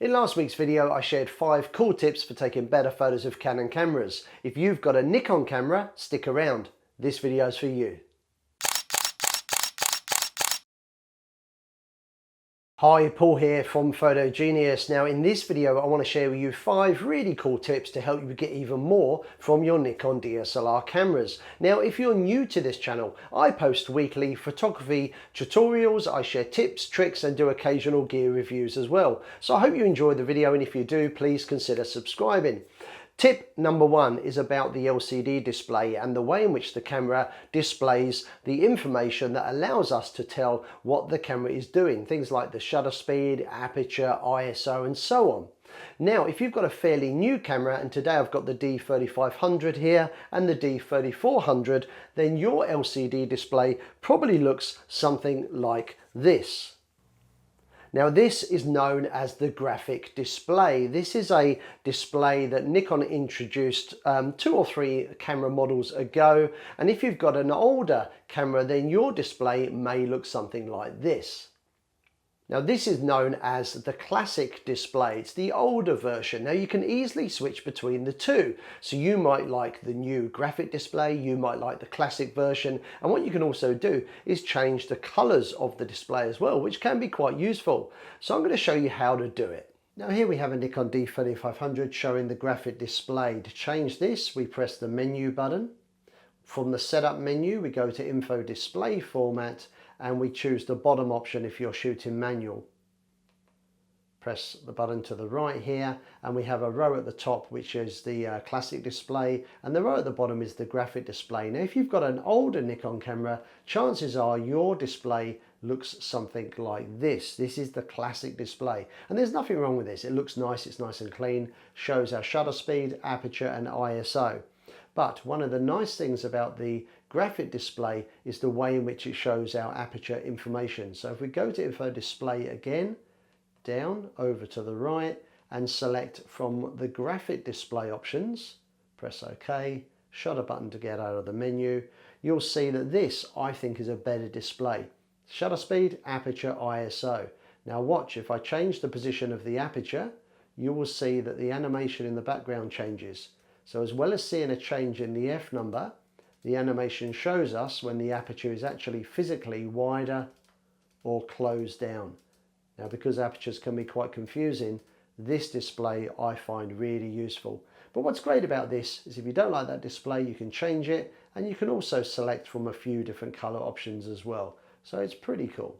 In last week's video, I shared 5 cool tips for taking better photos of Canon cameras. If you've got a Nikon camera, stick around. This video is for you. Hi, Paul here from Photo Genius. Now in this video I want to share with you 5 really cool tips to help you get even more from your Nikon DSLR cameras. Now if you're new to this channel, I post weekly photography tutorials, I share tips, tricks and do occasional gear reviews as well. So I hope you enjoy the video, and if you do, please consider subscribing. Tip number 1 is about the LCD display and the way in which the camera displays the information that allows us to tell what the camera is doing. Things like the shutter speed, aperture, ISO and so on. Now if you've got a fairly new camera, and today I've got the D3500 here and the D3400, then your LCD display probably looks something like this. Now this is known as the graphic display. This is a display that Nikon introduced 2 or 3 camera models ago, and if you've got an older camera then your display may look something like this. Now this is known as the classic display. It's the older version. Now you can easily switch between the two. So you might like the new graphic display, you might like the classic version, and what you can also do is change the colors of the display as well, which can be quite useful. So I'm going to show you how to do it. Now here we have a Nikon D3500 showing the graphic display. To change this, we press the menu button. From the setup menu we go to info display format and we choose the bottom option if you're shooting manual. Press the button to the right here and we have a row at the top which is the classic display, and the row at the bottom is the graphic display. Now if you've got an older Nikon camera, chances are your display looks something like this. This is the classic display and there's nothing wrong with this. It looks nice, it's nice and clean, shows our shutter speed, aperture and ISO. But one of the nice things about the graphic display is the way in which it shows our aperture information. So if we go to info display again, down over to the right and select from the graphic display options, press OK, shutter button to get out of the menu, you'll see that this I think is a better display. Shutter speed, aperture, ISO. Now watch, if I change the position of the aperture, you will see that the animation in the background changes. So as well as seeing a change in the F number, the animation shows us when the aperture is actually physically wider or closed down. Now because apertures can be quite confusing, this display I find really useful. But what's great about this is if you don't like that display, you can change it, and you can also select from a few different color options as well. So it's pretty cool.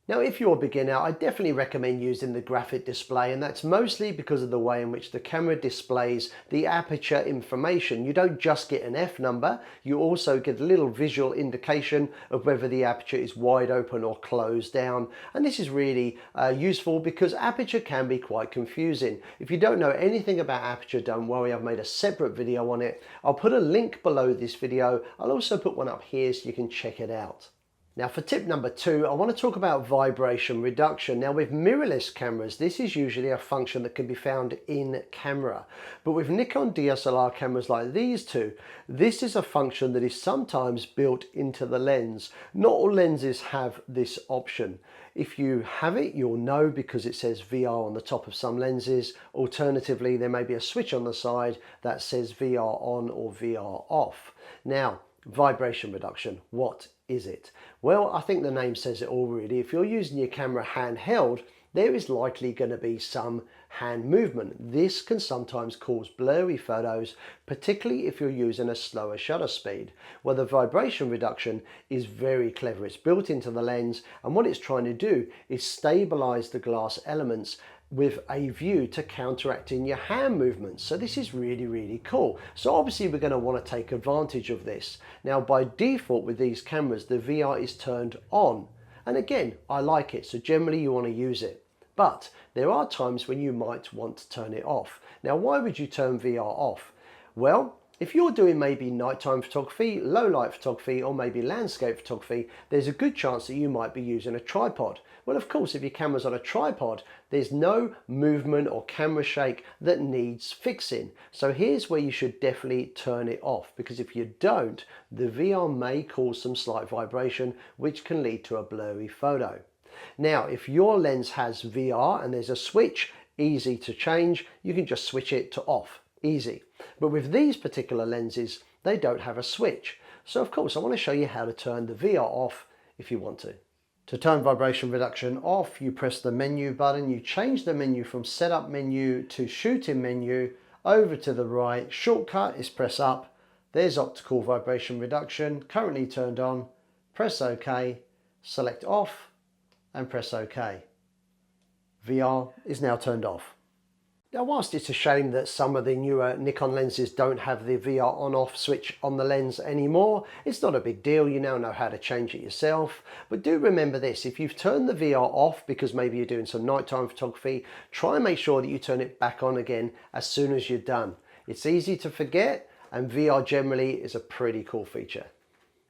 Now if you're a beginner, I definitely recommend using the graphic display, and that's mostly because of the way in which the camera displays the aperture information. You don't just get an F number, you also get a little visual indication of whether the aperture is wide open or closed down, and this is really useful because aperture can be quite confusing. If you don't know anything about aperture, don't worry, I've made a separate video on it. I'll put a link below this video. I'll also put one up here so you can check it out. Now for tip number 2, I want to talk about vibration reduction. Now with mirrorless cameras, this is usually a function that can be found in camera. But with Nikon DSLR cameras like these two, this is a function that is sometimes built into the lens. Not all lenses have this option. If you have it, you'll know because it says VR on the top of some lenses. Alternatively, there may be a switch on the side that says VR on or VR off. Now, vibration reduction, what is it? Well, I think the name says it all really. If you're using your camera handheld, there is likely going to be some hand movement. This can sometimes cause blurry photos, particularly if you're using a slower shutter speed. Well, the vibration reduction is very clever. It's built into the lens, and what it's trying to do is stabilize the glass elements with a view to counteracting your hand movements. So this is really, really cool. So obviously we're going to want to take advantage of this. Now by default with these cameras, the VR is turned on. And again, I like it. So generally you want to use it. But there are times when you might want to turn it off. Now why would you turn VR off? Well, if you're doing maybe nighttime photography, low light photography, or maybe landscape photography, there's a good chance that you might be using a tripod. Well, of course, if your camera's on a tripod, there's no movement or camera shake that needs fixing. So here's where you should definitely turn it off, because if you don't, the VR may cause some slight vibration, which can lead to a blurry photo. Now, if your lens has VR and there's a switch, easy to change, you can just switch it to off, easy. But with these particular lenses, they don't have a switch. So of course, I want to show you how to turn the VR off if you want to. To turn vibration reduction off, you press the menu button, you change the menu from setup menu to shooting menu, over to the right, shortcut is press up, there's optical vibration reduction, currently turned on, press OK, select off and press OK. VR is now turned off. Now, whilst it's a shame that some of the newer Nikon lenses don't have the VR on-off switch on the lens anymore, it's not a big deal, you now know how to change it yourself. But do remember this, if you've turned the VR off because maybe you're doing some nighttime photography, try and make sure that you turn it back on again as soon as you're done. It's easy to forget, and VR generally is a pretty cool feature.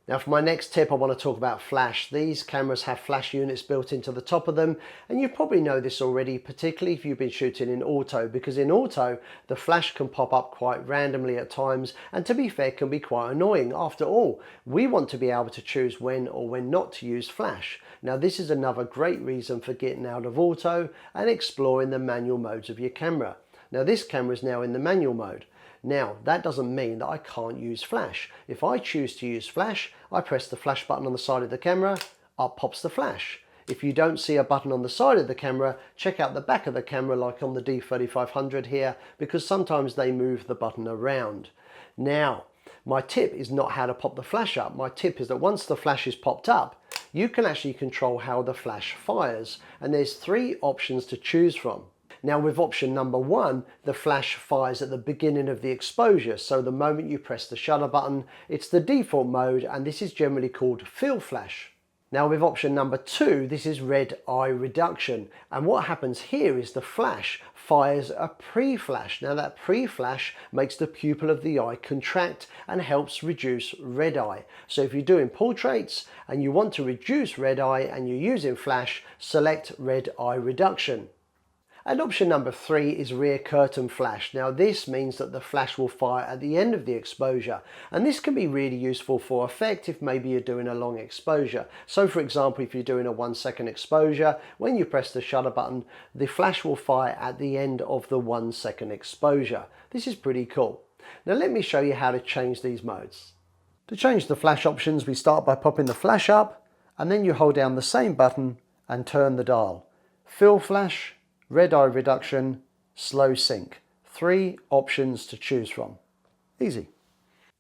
Now for my next tip, I want to talk about flash. These cameras have flash units built into the top of them, and you probably know this already, particularly if you've been shooting in auto, because in auto the flash can pop up quite randomly at times, and to be fair can be quite annoying. After all, we want to be able to choose when or when not to use flash. Now this is another great reason for getting out of auto and exploring the manual modes of your camera. Now this camera is now in the manual mode. Now, that doesn't mean that I can't use flash. If I choose to use flash, I press the flash button on the side of the camera, up pops the flash. If you don't see a button on the side of the camera, check out the back of the camera like on the D3500 here, because sometimes they move the button around. Now, my tip is not how to pop the flash up. My tip is that once the flash is popped up, you can actually control how the flash fires. And there's 3 options to choose from. Now with option number 1, the flash fires at the beginning of the exposure. So the moment you press the shutter button, it's the default mode, and this is generally called fill flash. Now with option number 2, this is red eye reduction. And what happens here is the flash fires a pre-flash. Now that pre-flash makes the pupil of the eye contract and helps reduce red eye. So if you're doing portraits and you want to reduce red eye and you're using flash, select red eye reduction. And option number 3 is rear curtain flash. Now this means that the flash will fire at the end of the exposure, and this can be really useful for effect if maybe you're doing a long exposure. So for example, if you're doing a 1 second exposure, when you press the shutter button, the flash will fire at the end of the 1 second exposure. This is pretty cool. Now let me show you how to change these modes. To change the flash options, we start by popping the flash up, and then you hold down the same button and turn the dial. Fill flash, red eye reduction, slow sync. 3 options to choose from. Easy.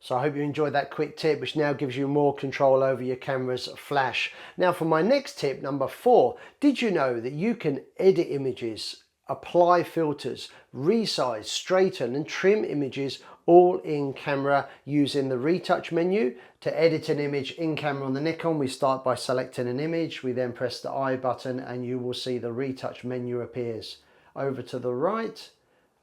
So I hope you enjoyed that quick tip, which now gives you more control over your camera's flash. Now for my next tip, number 4, did you know that you can edit images, apply filters, resize, straighten and trim images all in camera using the retouch menu? To edit an image in camera on the Nikon, we start by selecting an image, we then press the I button and you will see the retouch menu appears. Over to the right,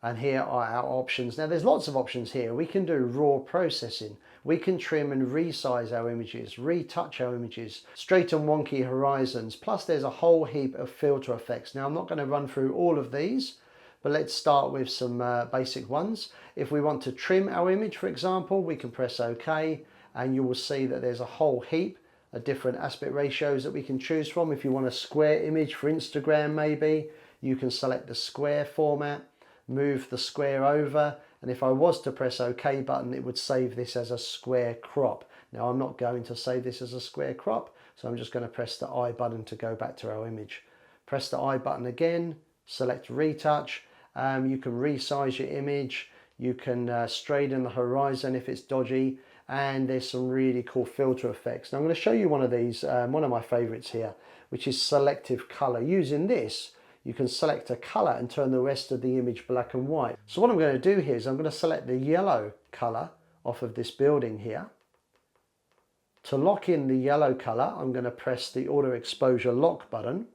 and here are our options. Now there's lots of options here. We can do raw processing, we can trim and resize our images, retouch our images, straighten wonky horizons, plus there's a whole heap of filter effects. Now I'm not going to run through all of these, but let's start with some basic ones. If we want to trim our image, for example, we can press OK, and you will see that there's a whole heap of different aspect ratios that we can choose from. If you want a square image for Instagram maybe, you can select the square format, move the square over, and if I was to press OK button, it would save this as a square crop. Now I'm not going to save this as a square crop, so I'm just going to press the I button to go back to our image. Press the I button again, select retouch. You can resize your image, you can straighten the horizon if it's dodgy, and there's some really cool filter effects. Now I'm going to show you one of these, one of my favorites here, which is selective color. Using this, you can select a color and turn the rest of the image black and white. So what I'm going to do here is I'm going to select the yellow color off of this building here. To lock in the yellow color, I'm going to press the auto exposure lock button,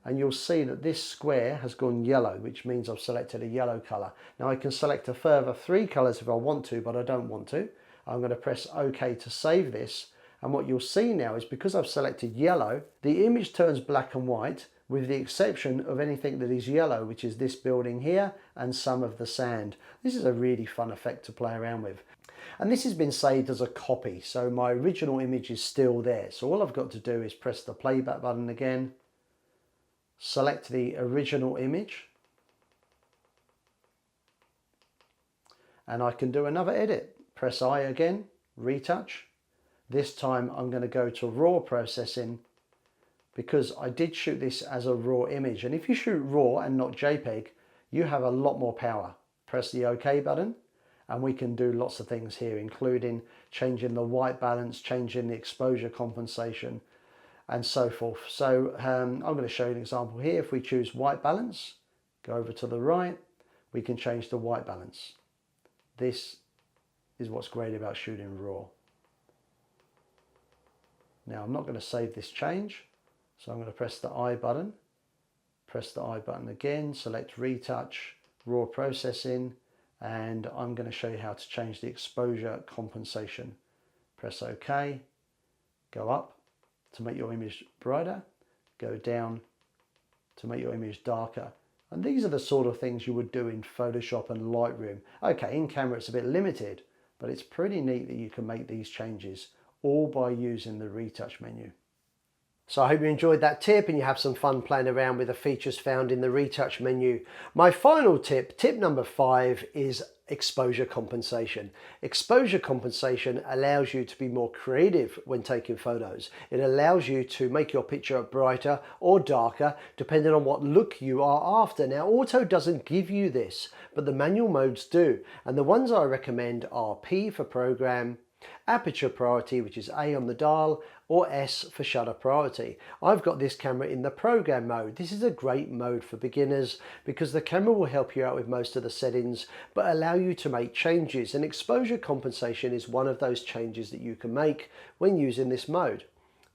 and you'll see that this square has gone yellow, which means I've selected a yellow color. Now I can select a further 3 colors if I want to, but I don't want to. I'm going to press OK to save this, and what you'll see now is because I've selected yellow, the image turns black and white with the exception of anything that is yellow, which is this building here and some of the sand. This is a really fun effect to play around with. And this has been saved as a copy, so my original image is still there. So all I've got to do is press the playback button again, select the original image, and I can do another edit. Press I again, retouch. This time I'm going to go to raw processing because I did shoot this as a raw image. And if you shoot raw and not JPEG, you have a lot more power. Press the OK button and we can do lots of things here, including changing the white balance, changing the exposure compensation and so forth. So I'm going to show you an example here. If we choose white balance, go over to the right, we can change the white balance. This is what's great about shooting raw. Now I'm not going to save this change, so I'm going to press the I button, press the I button again, select retouch, raw processing, and I'm going to show you how to change the exposure compensation. Press OK, go up to make your image brighter, go down to make your image darker. And these are the sort of things you would do in Photoshop and Lightroom. Okay, in camera it's a bit limited, but it's pretty neat that you can make these changes all by using the retouch menu. So I hope you enjoyed that tip and you have some fun playing around with the features found in the retouch menu. My final tip, tip number 5, is exposure compensation. Exposure compensation allows you to be more creative when taking photos. It allows you to make your picture brighter or darker depending on what look you are after. Now auto doesn't give you this, but the manual modes do. And the ones I recommend are P for program, aperture priority, which is A on the dial, or S for shutter priority. I've got this camera in the program mode. This is a great mode for beginners because the camera will help you out with most of the settings but allow you to make changes, and exposure compensation is one of those changes that you can make when using this mode.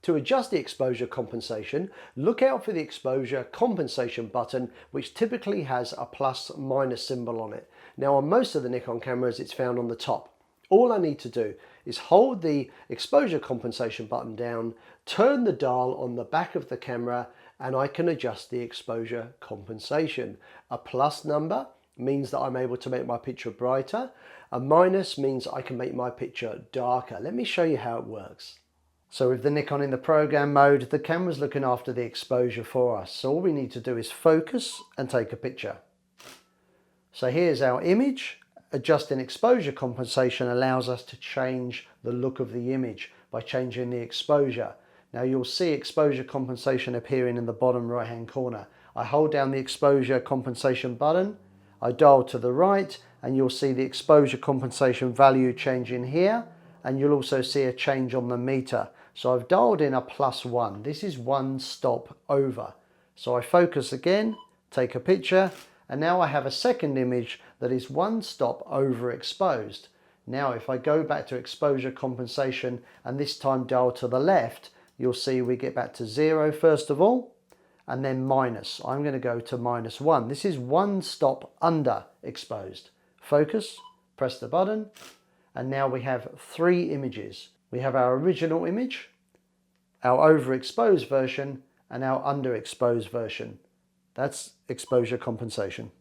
To adjust the exposure compensation, look out for the exposure compensation button, which typically has a +- symbol on it. Now on most of the Nikon cameras it's found on the top. All I need to do is hold the exposure compensation button down, turn the dial on the back of the camera, and I can adjust the exposure compensation. A plus number means that I'm able to make my picture brighter. A minus means I can make my picture darker. Let me show you how it works. So with the Nikon in the program mode, the camera's looking after the exposure for us. So all we need to do is focus and take a picture. So here's our image. Adjusting exposure compensation allows us to change the look of the image by changing the exposure. Now you'll see exposure compensation appearing in the bottom right hand corner. I hold down the exposure compensation button, I dial to the right, and you'll see the exposure compensation value changing here, and you'll also see a change on the meter. So I've dialed in a +1. This is one stop over. So I focus again, take a picture, and now I have a second image that is one stop overexposed. Now if I go back to exposure compensation and this time dial to the left, you'll see we get back to 0 first of all, and then minus. I'm going to go to -1. This is one stop underexposed. Focus, press the button, and now we have 3 images. We have our original image, our overexposed version, and our underexposed version. That's exposure compensation.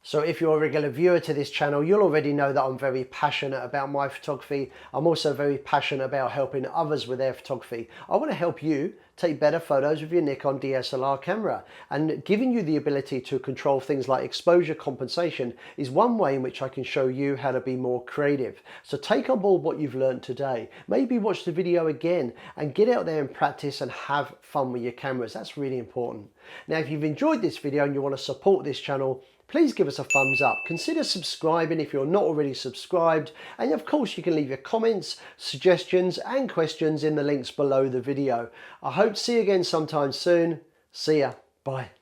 So if you're a regular viewer to this channel, you'll already know that I'm very passionate about my photography. I'm also very passionate about helping others with their photography. I want to help you take better photos with your Nikon DSLR camera, and giving you the ability to control things like exposure compensation is one way in which I can show you how to be more creative. So take on board what you've learned today. Maybe watch the video again and get out there and practice and have fun with your cameras. That's really important. Now, if you've enjoyed this video and you want to support this channel, please give us a thumbs up. Consider subscribing if you're not already subscribed. And of course, you can leave your comments, suggestions and questions in the links below the video. I hope to see you again sometime soon. See ya. Bye.